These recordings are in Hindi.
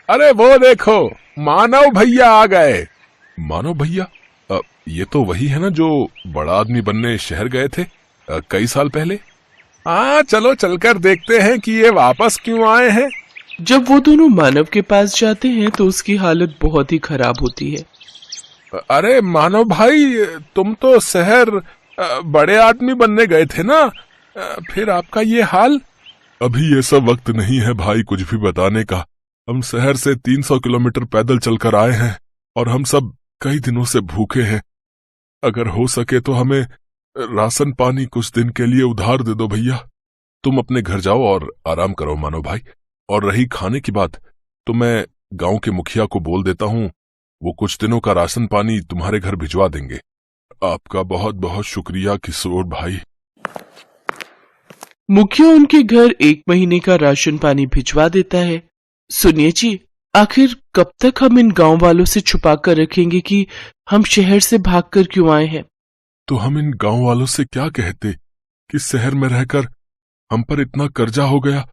अरे वो देखो, मानव भैया आ गए। मानव भैया? ये तो वही है ना जो बड़ा आदमी बनने शहर गए थे कई साल पहले। हाँ, चलो चलकर देखते हैं कि ये वापस क्यों आए हैं। जब वो दोनों मानव के पास जाते हैं तो उसकी हालत बहुत ही खराब होती है। अरे मानव भाई, तुम तो शहर बड़े आदमी बनने गए थे ना, फिर आपका ये हाल। अभी ये सब वक्त नहीं है भाई कुछ भी बताने का। हम शहर से 300 किलोमीटर पैदल चलकर आए हैं और हम सब कई दिनों से भूखे हैं। अगर हो सके तो हमें राशन पानी कुछ दिन के लिए उधार दे दो भैया। तुम अपने घर जाओ और आराम करो मानव भाई। और रही खाने की बात, तो मैं गांव के मुखिया को बोल देता हूँ, वो कुछ दिनों का राशन पानी तुम्हारे घर भिजवा देंगे। आपका बहुत बहुत शुक्रिया किशोर भाई। मुखिया उनके घर 1 महीने का राशन पानी भिजवा देता है। सुनिए जी, आखिर कब तक हम इन गांव वालों से छुपा कर रखेंगे कि हम शहर से भागकर क्यों आए हैं? तो हम इन गांव वालों से क्या कहते कि शहर में रहकर हम पर इतना कर्जा हो गया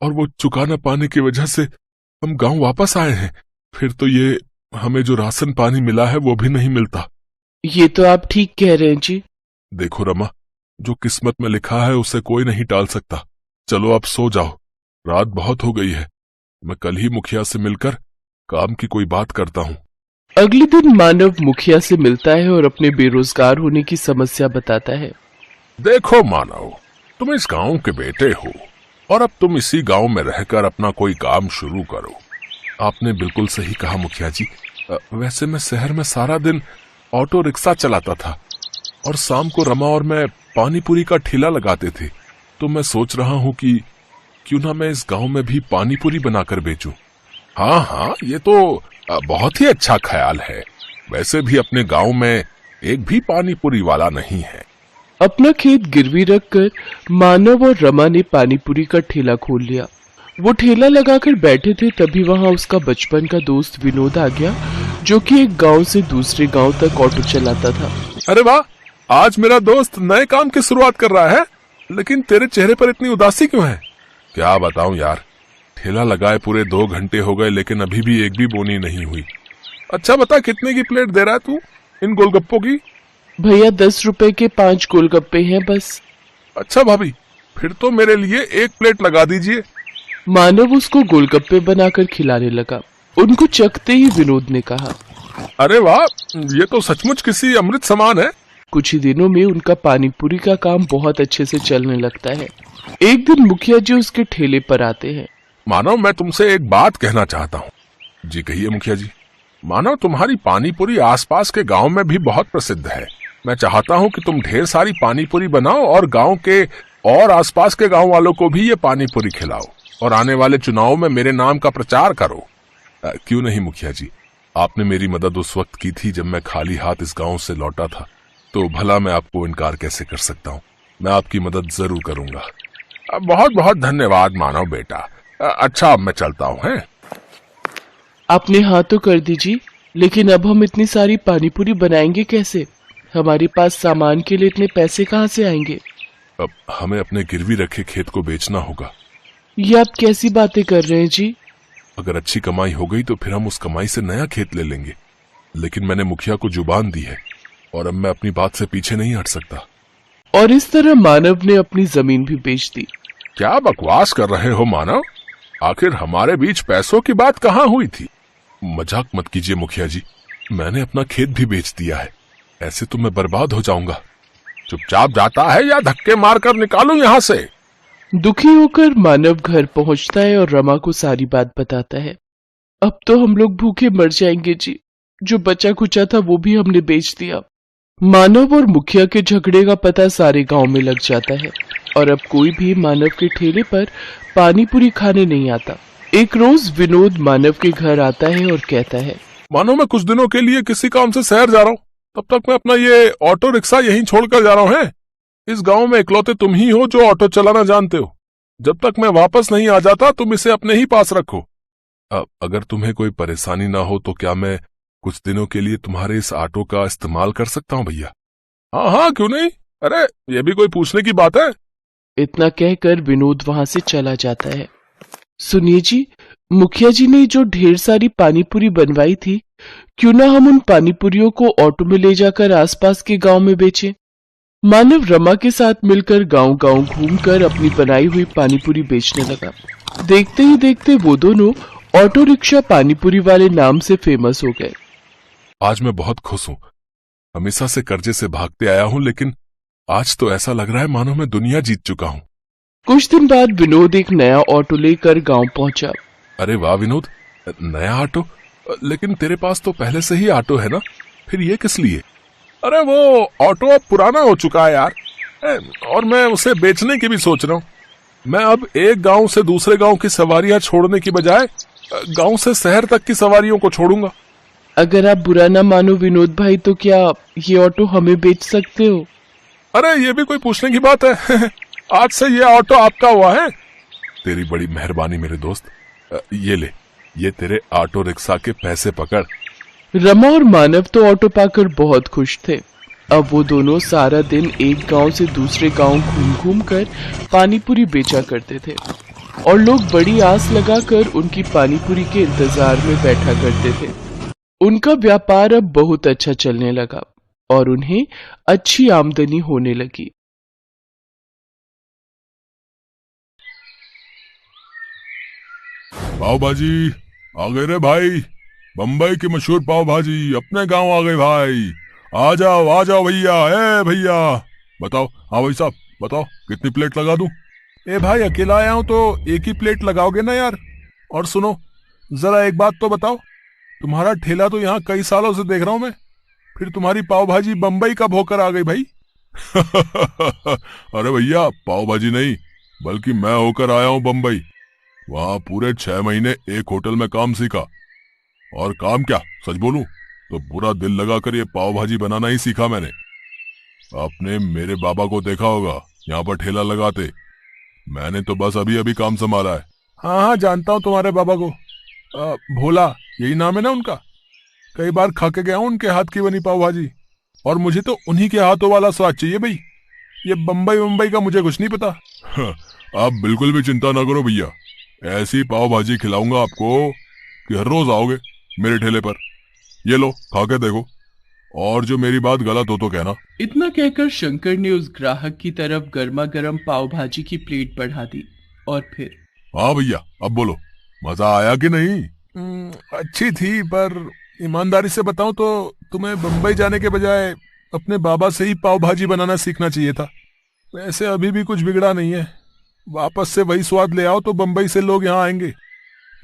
और वो चुका न पाने की वजह से हम गांव वापस आए हैं। फिर तो ये हमें जो राशन पानी मिला है वो भी नहीं मिलता। ये तो आप ठीक कह रहे हैं जी। देखो रमा, जो किस्मत में लिखा है उसे कोई नहीं टाल सकता। चलो आप सो जाओ, रात बहुत हो गई है। मैं कल ही मुखिया से मिलकर काम की कोई बात करता हूँ। अगले दिन मानव मुखिया से मिलता है और अपने बेरोजगार होने की समस्या बताता है। देखो मानव, तुम इस गांव के बेटे हो और अब तुम इसी गांव में रहकर अपना कोई काम शुरू करो। आपने बिल्कुल सही कहा मुखिया जी। वैसे मैं शहर में सारा दिन ऑटो रिक्शा चलाता था और शाम को रमा और मैं पानी पूरी का ठेला लगाते थे। तो मैं सोच रहा हूँ कि क्यों ना मैं इस गांव में भी पानी पूरी बनाकर बेचूं। हाँ हाँ, ये तो बहुत ही अच्छा ख्याल है। वैसे भी अपने गांव में एक भी पानी पूरी वाला नहीं है। अपना खेत गिरवी रखकर मानव और रमा ने पानीपुरी का ठेला खोल लिया। वो ठेला लगाकर बैठे थे, तभी वहां उसका बचपन का दोस्त विनोद आ गया, जो कि एक गांव से दूसरे गांव तक ऑटो चलाता था। अरे वाह, आज मेरा दोस्त नए काम की शुरुआत कर रहा है। लेकिन तेरे चेहरे पर इतनी उदासी क्यों है? क्या बताऊं यार, ठेला लगाए पूरे 2 घंटे हो गए लेकिन अभी भी एक भी बोनी नहीं हुई। अच्छा बता, कितने की प्लेट दे रहा है तू इन गोलगप्पों की? भैया 10 रुपए के 5 गोलगप्पे हैं बस। अच्छा भाभी, फिर तो मेरे लिए 1 प्लेट लगा दीजिए। मानव उसको गोलगप्पे बनाकर खिलाने लगा। उनको चखते ही विनोद ने कहा, अरे वाह, ये तो सचमुच किसी अमृत समान है। कुछ ही दिनों में उनका पानीपुरी का काम बहुत अच्छे से चलने लगता है। एक दिन मुखिया जी उसके ठेले पर आते हैं। मानव, मैं तुमसे एक बात कहना चाहता हूँ। जी कहिए मुखिया जी। मानव, तुम्हारी पानीपुरी आसपास के गांव में भी बहुत प्रसिद्ध है। मैं चाहता हूँ कि तुम ढेर सारी पानीपुरी बनाओ और गांव के और आसपास के गांव वालों को भी ये पानीपुरी खिलाओ और आने वाले चुनाव में मेरे नाम का प्रचार करो। क्यों नहीं मुखिया जी, आपने मेरी मदद उस वक्त की थी जब मैं खाली हाथ इस गांव से लौटा था, तो भला मैं आपको इनकार कैसे कर सकता हूँ। मैं आपकी मदद जरूर करूंगा। बहुत बहुत धन्यवाद मानव बेटा। अच्छा, अब मैं चलता हूँ। है आपने हाँ तो कर दीजिए, लेकिन अब हम इतनी सारी पानीपुरी बनाएंगे कैसे? हमारे पास सामान के लिए इतने पैसे कहाँ से आएंगे? अब हमें अपने गिरवी रखे खेत को बेचना होगा। ये आप कैसी बातें कर रहे हैं जी? अगर अच्छी कमाई हो गई तो फिर हम उस कमाई से नया खेत ले लेंगे। लेकिन मैंने मुखिया को जुबान दी है और अब मैं अपनी बात से पीछे नहीं हट सकता। और इस तरह मानव ने अपनी जमीन भी बेच दी। क्या बकवास कर रहे हो मानव? आखिर हमारे बीच पैसों की बात कहाँ हुई थी? मजाक मत कीजिए मुखिया जी, मैंने अपना खेत भी बेच दिया है। ऐसे तो मैं बर्बाद हो जाऊंगा। चुपचाप जाता है या धक्के मारकर निकालूं यहाँ से? दुखी होकर मानव घर पहुंचता है और रमा को सारी बात बताता है। अब तो हम लोग भूखे मर जाएंगे जी, जो बचा कुचा था वो भी हमने बेच दिया। मानव और मुखिया के झगड़े का पता सारे गांव में लग जाता है और अब कोई भी मानव के ठेले पर पानीपुरी खाने नहीं आता। एक रोज विनोद मानव के घर आता है और कहता है, मानो मैं कुछ दिनों के लिए किसी काम से शहर जा रहा हूँ, तब तक मैं अपना ये ऑटो रिक्शा यहीं छोड़कर जा रहा हूँ। है इस गांव में इकलौते तुम ही हो जो ऑटो चलाना जानते हो। जब तक मैं वापस नहीं आ जाता तुम इसे अपने ही पास रखो। अगर तुम्हें कोई परेशानी ना हो तो क्या मैं कुछ दिनों के लिए तुम्हारे इस ऑटो का इस्तेमाल कर सकता हूँ भैया? हाँ हाँ, क्यों नहीं। अरे ये भी कोई पूछने की बात है? इतना कहकर विनोद वहां से चला जाता है। सुनिए जी, मुखिया जी ने जो ढेर सारी पानीपुरी बनवाई थी, क्यों ना हम उन पानीपुरियों को ऑटो में ले जाकर आसपास के गांव में बेचें। मानव रमा के साथ मिलकर गांव-गांव घूमकर अपनी बनाई हुई पानीपुरी बेचने लगा। देखते ही देखते वो दोनों ऑटो रिक्शा पानीपुरी वाले नाम से फेमस हो गए। आज मैं बहुत खुश हूँ। हमेशा से कर्जे से भागते आया हूँ, लेकिन आज तो ऐसा लग रहा है मानो मैं दुनिया जीत चुका हूँ। कुछ दिन बाद विनोद एक नया ऑटो लेकर गांव पहुंचा। अरे वाह विनोद, नया ऑटो? लेकिन तेरे पास तो पहले से ही ऑटो है ना, फिर ये किस लिए? अरे वो ऑटो अब पुराना हो चुका है यार, और मैं उसे बेचने की भी सोच रहा हूँ। मैं अब एक गांव से दूसरे गांव की सवारियां छोड़ने की बजाय गांव से शहर तक की सवारियों को छोड़ूंगा। अगर आप बुरा ना मानो विनोद भाई, तो क्या ये ऑटो हमें बेच सकते हो? अरे ये भी कोई पूछने की बात है? आज से ये ऑटो आपका हुआ है। तेरी बड़ी मेहरबानी मेरे दोस्त। ये ले, ये तेरे ऑटो रिक्शा के पैसे पकड़। रमा और मानव तो ऑटो पाकर बहुत खुश थे। अब वो दोनों सारा दिन एक गांव से दूसरे गांव घूम घूम कर पानीपुरी बेचा करते थे, और लोग बड़ी आस लगाकर उनकी पानीपुरी के इंतजार में बैठा करते थे। उनका व्यापार अब बहुत अच्छा चलने लगा और उन्हें अच्छी आमदनी होने लगी। पाव भाजी आ गए रे भाई, बम्बई की मशहूर पाव भाजी अपने गांव आ गए भाई। आ जाओ भैया। ए भैया बताओ। हाँ भाई साहब बताओ, कितनी प्लेट लगा दूं? ए भाई अकेला आया हूं तो एक ही प्लेट लगाओगे ना यार। और सुनो, जरा एक बात तो बताओ, तुम्हारा ठेला तो यहाँ कई सालों से देख रहा हूं मैं, फिर तुम्हारी पाव भाजी बम्बई कब होकर आ गई भाई? अरे भैया पाव भाजी नहीं, बल्कि मैं होकर आया हूं बम्बई। वहां पूरे 6 महीने एक होटल में काम सीखा, और काम क्या, सच बोलूं तो पूरा दिल लगाकर ये पाव भाजी बनाना ही सीखा मैंने। आपने मेरे बाबा को देखा होगा यहाँ पर ठेला लगाते, मैंने तो बस अभी अभी काम संभाला है। हाँ हाँ जानता हूँ तुम्हारे बाबा को, भोला यही नाम है ना उनका। कई बार खा के गया हूँ उनके हाथ की बनी पाव भाजी, और मुझे तो उन्हीं के हाथों वाला स्वाद चाहिए भाई। ये बम्बई का मुझे कुछ नहीं पता। आप बिल्कुल भी चिंता ना करो भैया, ऐसी पाव भाजी खिलाऊंगा आपको कि हर रोज आओगे मेरे ठेले पर। ये लो खा के देखो, और जो मेरी बात गलत हो तो कहना। इतना कहकर शंकर ने उस ग्राहक की तरफ गर्मा गर्म पाव भाजी की प्लेट बढ़ा दी और फिर, हाँ भैया अब बोलो, मजा आया कि नहीं? अच्छी थी, पर ईमानदारी से बताऊं तो तुम्हें बम्बई जाने के बजाय अपने बाबा से ही पाव भाजी बनाना सीखना चाहिए था। वैसे अभी भी कुछ बिगड़ा नहीं है, वापस से वही स्वाद ले आओ तो बम्बई से लोग यहाँ आएंगे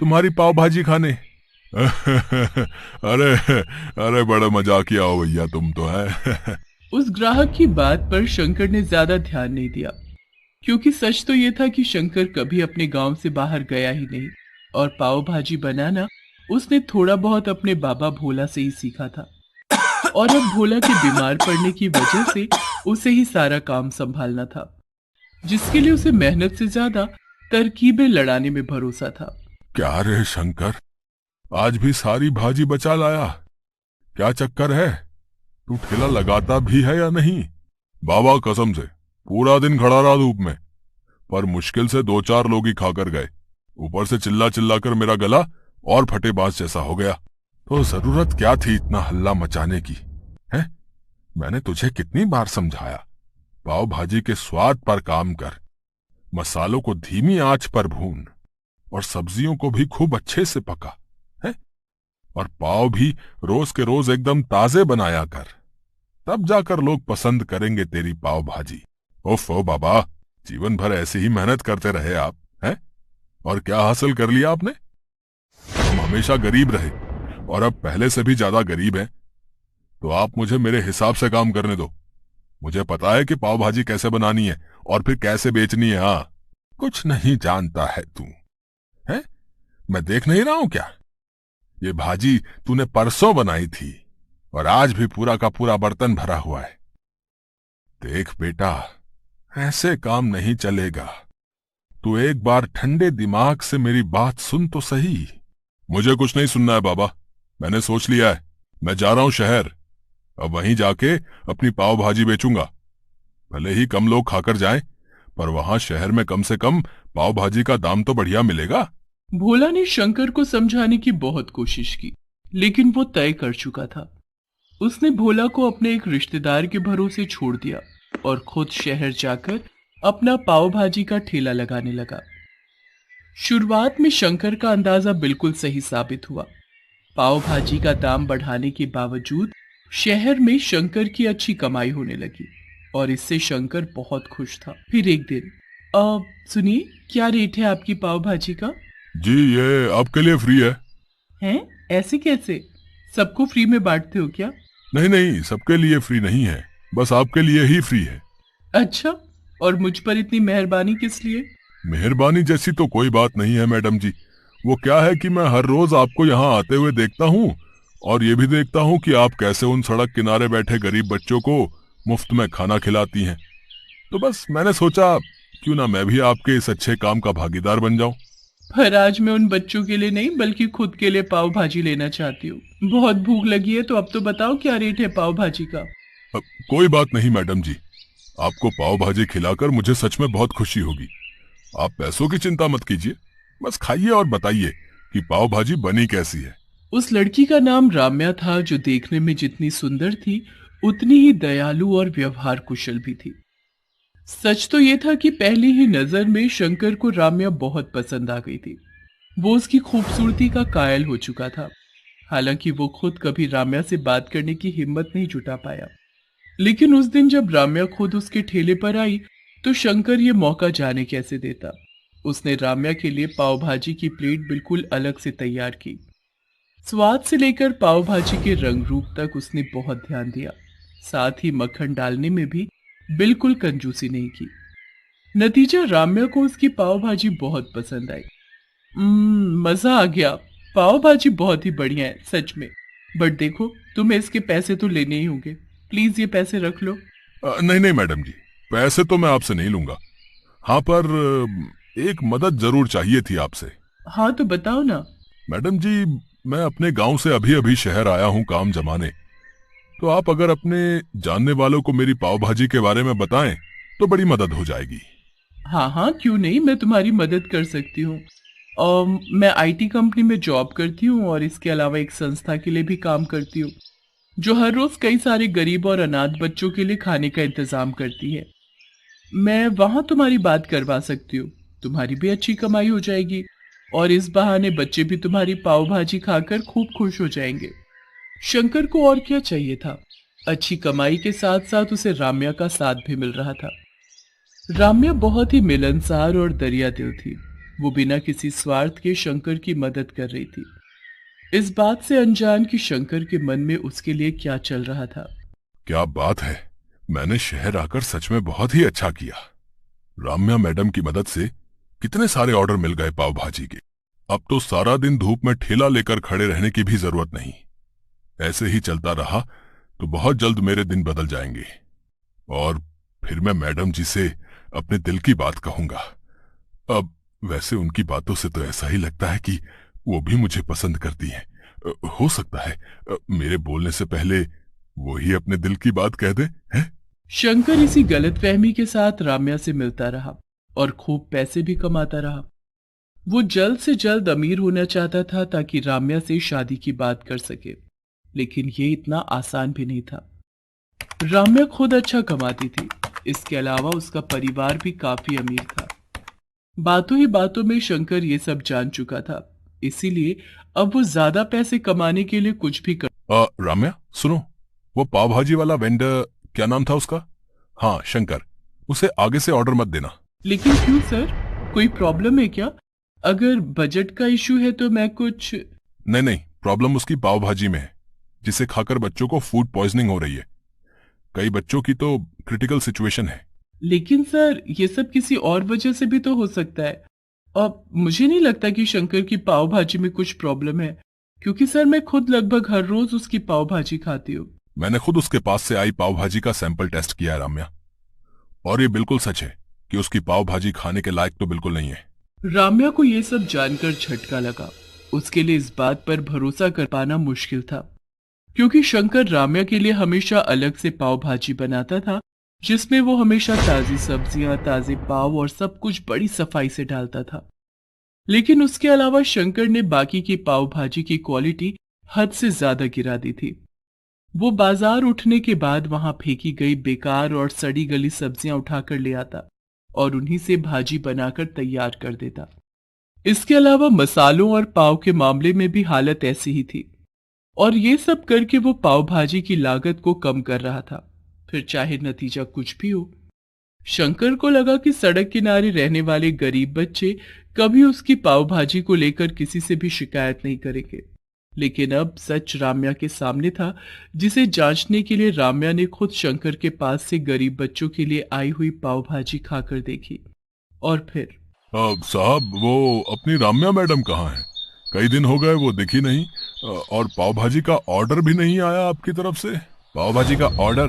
तुम्हारी पाव भाजी खाने। अरे अरे बड़ा मजाकिया हो भैया तुम तो है। उस ग्राहक की बात पर शंकर ने ज्यादा ध्यान नहीं दिया, क्योंकि सच तो ये था कि शंकर कभी अपने गांव से बाहर गया ही नहीं, और पाव भाजी बनाना उसने थोड़ा बहुत अपने बाबा भोला से ही सीखा था। और अब भोला के बीमार पड़ने की वजह से उसे ही सारा काम संभालना था, जिसके लिए उसे मेहनत से ज्यादा तरकीबें लड़ाने में भरोसा था। क्या रे शंकर, आज भी सारी भाजी बचा लाया? क्या चक्कर है, तू ठेला लगाता भी है या नहीं? बाबा कसम से पूरा दिन खड़ा रहा धूप में, पर मुश्किल से 2-4 लोग ही खाकर गए। ऊपर से चिल्ला चिल्ला कर मेरा गला और फटेबाज जैसा हो गया। तो जरूरत क्या थी इतना हल्ला मचाने की? है, मैंने तुझे कितनी बार समझाया, पाव भाजी के स्वाद पर काम कर, मसालों को धीमी आंच पर भून, और सब्जियों को भी खूब अच्छे से पका है, और पाव भी रोज के रोज एकदम ताजे बनाया कर, तब जाकर लोग पसंद करेंगे तेरी पाव भाजी। ओफो बाबा, जीवन भर ऐसे ही मेहनत करते रहे आप, हैं? और क्या हासिल कर लिया आपने? हम हमेशा गरीब रहे और अब पहले से भी ज्यादा गरीब हैं। तो आप मुझे मेरे हिसाब से काम करने दो। मुझे पता है कि पाव भाजी कैसे बनानी है और फिर कैसे बेचनी है। हाँ, कुछ नहीं जानता है तू, है? मैं देख नहीं रहा हूं क्या? ये भाजी तूने परसों बनाई थी और आज भी पूरा का पूरा बर्तन भरा हुआ है। देख बेटा, ऐसे काम नहीं चलेगा। तू एक बार ठंडे दिमाग से मेरी बात सुन तो सही। मुझे कुछ नहीं सुनना है बाबा, मैंने सोच लिया है। मैं जा रहा हूं शहर, अब वहीं जाके अपनी पाव भाजी बेचूंगा। भले ही कम लोग खाकर जाएं, पर वहां शहर में कम से कम पाव भाजी का दाम तो बढ़िया मिलेगा। भोला ने शंकर को समझाने की बहुत कोशिश की, लेकिन वो तय कर चुका था। उसने भोला को अपने एक रिश्तेदार के भरोसे छोड़ दिया और खुद शहर जाकर अपना पाव भाजी का ठेला लगाने लगा। शुरुआत में शंकर का अंदाजा बिल्कुल सही साबित हुआ। पाव भाजी का दाम बढ़ाने के बावजूद शहर में शंकर की अच्छी कमाई होने लगी और इससे शंकर बहुत खुश था। फिर एक दिन, सुनिए, क्या रेट है आपकी पाव भाजी का? जी, ये आपके लिए फ्री है। हैं? ऐसे कैसे? सबको फ्री में बांटते हो क्या? नहीं नहीं, सबके लिए फ्री नहीं है, बस आपके लिए ही फ्री है। अच्छा, और मुझ पर इतनी मेहरबानी किस लिए? मेहरबानी जैसी तो कोई बात नहीं है मैडम जी। वो क्या है कि मैं हर रोज आपको यहाँ आते हुए देखता हूँ और ये भी देखता हूँ कि आप कैसे उन सड़क किनारे बैठे गरीब बच्चों को मुफ्त में खाना खिलाती हैं। तो बस मैंने सोचा क्यों ना मैं भी आपके इस अच्छे काम का भागीदार बन जाऊं। पर आज मैं उन बच्चों के लिए नहीं बल्कि खुद के लिए पाव भाजी लेना चाहती हूँ। बहुत भूख लगी है, तो अब तो बताओ क्या रेट है पाव भाजी का? कोई बात नहीं मैडम जी, आपको पाव भाजी खिलाकर मुझे सच में बहुत खुशी होगी। आप पैसों की चिंता मत कीजिए, बस खाइए और बताइए कि पाव भाजी बनी कैसी है। उस लड़की का नाम राम्या था, जो देखने में जितनी सुंदर थी उतनी ही दयालु और व्यवहार कुशल भी थी। सच तो ये था कि पहली ही नजर में शंकर को राम्या बहुत पसंद आ गई थी। वो उसकी खूबसूरती का कायल हो चुका था। हालांकि वो खुद कभी राम्या से बात करने की हिम्मत नहीं जुटा पाया, लेकिन उस दिन जब राम्या खुद उसके ठेले पर आई तो शंकर ये मौका जाने कैसे देता। उसने राम्या के लिए पाव भाजी की प्लेट बिल्कुल अलग से तैयार की। स्वाद से लेकर पाव भाजी के रंग रूप तक उसने बहुत ध्यान दिया। साथ ही मक्खन डालने में भी बिल्कुल कंजूसी नहीं की। नतीजा, राम्या को उसकी पाव भाजी बहुत पसंद आई। मजा आ गया। पाव भाजी बहुत ही बढ़िया है सच में। बट देखो, तुम्हें इसके पैसे तो लेने ही होंगे। प्लीज ये पैसे रख लो। नहीं नहीं मैडम जी, पैसे तो मैं आपसे नहीं लूंगा। हाँ, पर एक मदद जरूर चाहिए थी आपसे। हाँ तो बताओ ना। मैडम जी, मैं अपने गांव से अभी अभी शहर आया हूँ काम जमाने। तो आप अगर अपने जानने वालों को मेरी पाव भाजी के बारे में बताएं तो बड़ी मदद हो जाएगी। हाँ हाँ, क्यों नहीं, मैं तुम्हारी मदद कर सकती हूँ। मैं आईटी कंपनी में जॉब करती हूँ और इसके अलावा एक संस्था के लिए भी काम करती हूँ, जो हर रोज कई सारे गरीब और अनाथ बच्चों के लिए खाने का इंतजाम करती है। मैं वहां तुम्हारी बात करवा सकती हूँ। तुम्हारी भी अच्छी कमाई हो जाएगी और इस बहाने बच्चे भी तुम्हारी पाव भाजी खाकर खूब खुश हो जाएंगे। शंकर को और क्या चाहिए था? अच्छी कमाई के साथ साथ उसे राम्या का साथ भी मिल रहा था। राम्या बहुत ही मिलनसार और दरिया दिल थी। वो बिना किसी स्वार्थ के शंकर की मदद कर रही थी, इस बात से अनजान कि शंकर के मन में उसके लिए क्या चल रहा था। क्या बात है, मैंने शहर आकर सच में बहुत ही अच्छा किया। राम्या मैडम की मदद से कितने सारे ऑर्डर मिल गए पाव भाजी के। अब तो सारा दिन धूप में ठेला लेकर खड़े रहने की भी जरूरत नहीं। ऐसे ही चलता रहा तो बहुत जल्द मेरे दिन बदल जाएंगे और फिर मैं मैडम जी से अपने दिल की बात कहूंगा। अब वैसे उनकी बातों से तो ऐसा ही लगता है कि वो भी मुझे पसंद करती हैं। हो सकता है मेरे बोलने से पहले वो ही अपने दिल की बात कह दे, हैं? शंकर इसी गलतफहमी के साथ राम्या से मिलता रहा और खूब पैसे भी कमाता रहा। वो जल्द से जल्द अमीर होना चाहता था ताकि राम्या से शादी की बात कर सके, लेकिन ये इतना आसान भी नहीं था। राम्या खुद अच्छा कमाती थी, इसके अलावा उसका परिवार भी काफी अमीर था। बातों ही बातों में शंकर ये सब जान चुका था, इसीलिए अब वो ज्यादा पैसे कमाने के लिए कुछ भी कर। राम्या सुनो, वो पाव भाजी वाला वेंडर, क्या नाम था उसका? हाँ, शंकर। उसे आगे से ऑर्डर मत देना। लेकिन क्यों सर, कोई प्रॉब्लम है क्या? अगर बजट का इशू है तो मैं कुछ। नहीं नहीं, प्रॉब्लम उसकी पाव भाजी में है, जिसे खाकर बच्चों को फूड पॉइजनिंग हो रही है। कई बच्चों की तो क्रिटिकल सिचुएशन है। लेकिन सर, ये सब किसी और वजह से भी तो हो सकता है। और मुझे नहीं लगता कि शंकर की पाव भाजी में कुछ प्रॉब्लम है, क्योंकि सर मैं खुद लगभग हर रोज उसकी पाव भाजी खाती हूँ। मैंने खुद उसके पास से आई पाव भाजी का सैंपल टेस्ट किया है राम्या, और ये बिल्कुल सच है कि उसकी पाव भाजी खाने के लायक तो बिल्कुल नहीं है। राम्या को यह सब जानकर झटका लगा। उसके लिए इस बात पर भरोसा कर पाना मुश्किल था, क्योंकि शंकर राम्या के लिए हमेशा अलग से पाव भाजी बनाता था, जिसमें वो हमेशा ताजी सब्जियां, ताजे पाव और सब कुछ बड़ी सफाई से डालता था। लेकिन उसके अलावा शंकर ने बाकी की पाव भाजी की क्वालिटी हद से ज्यादा गिरा दी थी। वो बाजार उठने के बाद वहां फेंकी गई बेकार और सड़ी गली सब्जियां उठाकर ले आता और उन्हीं से भाजी बनाकर तैयार कर देता। इसके अलावा मसालों और पाव के मामले में भी हालत ऐसी ही थी, और ये सब करके वो पाव भाजी की लागत को कम कर रहा था, फिर चाहे नतीजा कुछ भी हो। शंकर को लगा कि सड़क किनारे रहने वाले गरीब बच्चे कभी उसकी पाव भाजी को लेकर किसी से भी शिकायत नहीं करेंगे। लेकिन अब सच राम्या के सामने था, जिसे जांचने के लिए राम्या ने खुद शंकर के पास से गरीब बच्चों के लिए आई हुई पाव भाजी खाकर देखी। और फिर साहब, वो अपनी राम्या मैडम कहाँ है? कई दिन हो गए वो दिखी नहीं। और पाव भाजी का ऑर्डर भी नहीं आया आपकी तरफ से। पाव भाजी का ऑर्डर?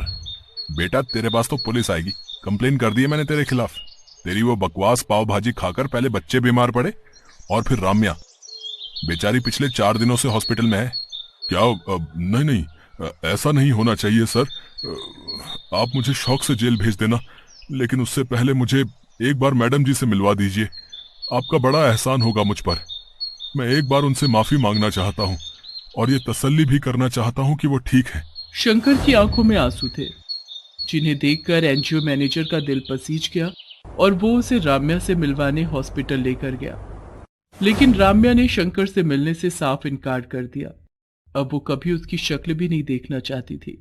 बेटा, तेरे पास तो पुलिस आएगी। कंप्लेन कर दी है मैंने तेरे खिलाफ। तेरी वो बकवास पाव भाजी खाकर पहले बच्चे बीमार पड़े और फिर राम्या बेचारी पिछले 4 दिनों से हॉस्पिटल में है। क्या? नहीं नहीं, ऐसा नहीं होना चाहिए सर। आप मुझे शौक से जेल भेज देना, लेकिन उससे पहले मुझे एक बार मैडम जी से मिलवा दीजिए। आपका बड़ा एहसान होगा मुझ पर। मैं एक बार उनसे माफी मांगना चाहता हूँ और ये तसल्ली भी करना चाहता हूँ कि वो ठीक है। शंकर की आंखों में आंसू थे, जिन्हें देखकर एनजीओ मैनेजर का दिल पसीज गया और वो उसे राम्या से मिलवाने हॉस्पिटल लेकर गया। लेकिन राम्या ने शंकर से मिलने से साफ इनकार कर दिया। अब वो कभी उसकी शक्ल भी नहीं देखना चाहती थी,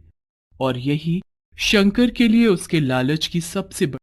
और यही शंकर के लिए उसके लालच की सबसे